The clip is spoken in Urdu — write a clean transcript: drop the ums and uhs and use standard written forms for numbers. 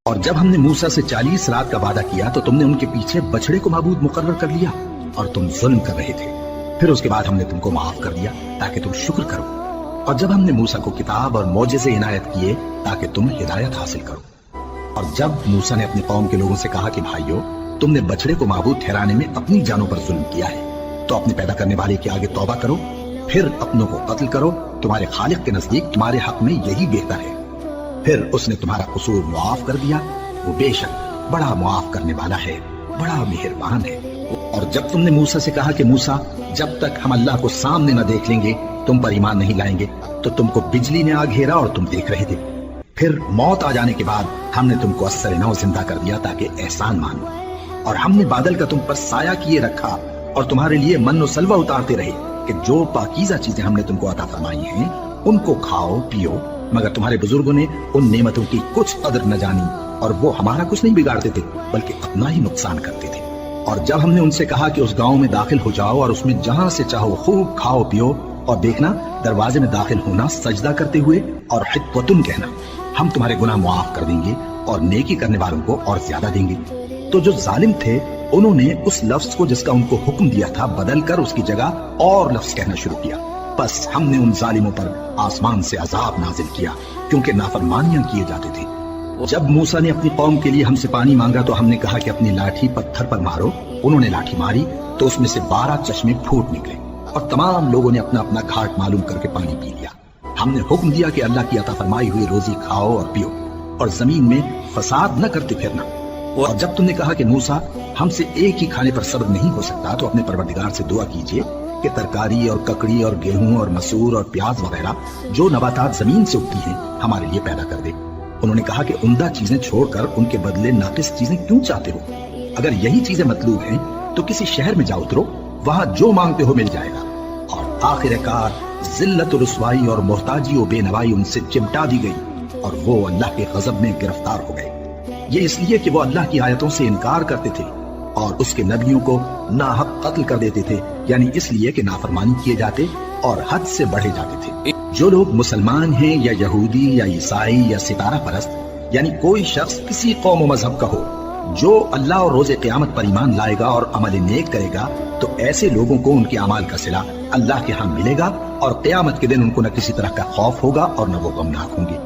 اور جب ہم نے موسیٰ سے 40 رات کا وعدہ کیا تو تم نے ان کے پیچھے بچڑے کو معبود مقرر کر لیا اور تم ظلم کر رہے تھے۔ پھر اس کے بعد ہم نے تم کو معاف کر دیا تاکہ تم شکر کرو، اور جب ہم نے موسیٰ کو کتاب اور معجزے عنایت کیے تاکہ تم ہدایت حاصل کرو۔ اور جب موسیٰ نے اپنی قوم کے لوگوں سے کہا کہ بھائیو، تم نے بچڑے کو معبود ٹھہرانے میں اپنی جانوں پر ظلم کیا ہے، تو اپنے پیدا کرنے والے کے آگے توبہ کرو، پھر اپنوں کو قتل کرو، تمہارے خالق کے نزدیک تمہارے حق میں یہی بہتر ہے۔ پھر اس نے تمہارا قصور معاف کر دیا، وہ بے شک بڑا معاف کرنے والا ہے، بڑا مہربان ہے۔ اور جب تم نے موسیٰ سے کہا کہ موسیٰ، جب تک ہم اللہ کو سامنے نہ دیکھ لیں گے تم پر ایمان نہیں لائیں گے، تو تم کو بجلی نے آ گھیرا اور تم دیکھ رہے تھے۔ پھر موت آ جانے کے بعد ہم نے تم کو اثر نو زندہ کر دیا تاکہ احسان مانو، اور ہم نے بادل کا تم پر سایہ کیے رکھا اور تمہارے لیے من و سلوہ اتارتے رہے کہ جو پاکیزہ چیزیں ہم نے تم کو عطا فرمائی ہیں ان کو کھاؤ پیو، مگر تمہارے بزرگوں نے ان نعمتوں کی کچھ قدر نہ جانی، اور وہ ہمارا کچھ نہیں بگاڑتے تھے بلکہ اپنا ہی نقصان کرتے تھے۔ اور جب ہم نے ان سے کہا کہ اس گاؤں میں داخل ہو جاؤ اور اس میں جہاں سے چاہو خوب کھاؤ پیو، اور دیکھنا دروازے میں داخل ہونا سجدہ کرتے ہوئے اور حطوتن کہنا، ہم تمہارے گناہ معاف کر دیں گے اور نیکی کرنے والوں کو اور زیادہ دیں گے، تو جو ظالم تھے انہوں نے اس لفظ کو جس کا ان کو حکم دیا تھا بدل کر اس کی جگہ اور لفظ کہنا شروع کیا، بس ہم نے ان ظالموں پر آسمان سے عذاب نازل کیا کیونکہ نافرمانیاں کیے جاتے تھے۔ جب موسیٰ نے اپنی قوم کے لیے ہم سے پانی مانگا تو ہم نے کہا کہ اپنی لاٹھی پتھر پر مارو، انہوں نے لاٹھی ماری تو اس میں سے 12 چشمے پھوٹ نکلے، اور تمام لوگوں نے اپنا اپنا گھاٹ معلوم کر کے پانی پی لیا۔ ہم نے حکم دیا کہ اللہ کی عطا فرمائی ہوئی روزی کھاؤ اور پیو، اور زمین میں فساد نہ کرتے پھرنا۔ اور جب تم نے کہا کہ موسیٰ ہم سے ایک ہی کھانے پر صبر نہیں ہو سکتا، تو اپنے پروردگار سے دعا کیجئے کہ ترکاری اور ککڑی اور گیہوں اور مسور اور پیاز وغیرہ جو نباتات زمین سے اگتی ہیں ہمارے لیے پیدا کر دے۔ انہوں نے کہا کہ عمدہ چیزیں چھوڑ کر ان کے بدلے ناقص چیزیں کیوں چاہتے ہو؟ اگر یہی چیزیں مطلوب ہیں تو کسی شہر میں جا اترو، وہاں جو مانگتے ہو مل جائے گا۔ اور آخر کار ذلت و رسوائی اور محتاجی و بے نوائی ان سے چمٹا دی گئی، اور وہ اللہ کے غضب میں گرفتار ہو گئے۔ یہ اس لیے کہ وہ اللہ کی آیتوں سے انکار کرتے تھے اور اس کے نبیوں کو ناحق قتل کر دیتے تھے، یعنی اس لیے کہ نافرمانی کیے جاتے اور حد سے بڑھے جاتے تھے۔ جو لوگ مسلمان ہیں یا یہودی یا عیسائی یا ستارہ پرست، یعنی کوئی شخص کسی قوم و مذہب کا ہو، جو اللہ اور روز قیامت پر ایمان لائے گا اور عمل نیک کرے گا، تو ایسے لوگوں کو ان کے اعمال کا صلہ اللہ کے ہاں ملے گا، اور قیامت کے دن ان کو نہ کسی طرح کا خوف ہوگا اور نہ وہ غمناک ہوں گے۔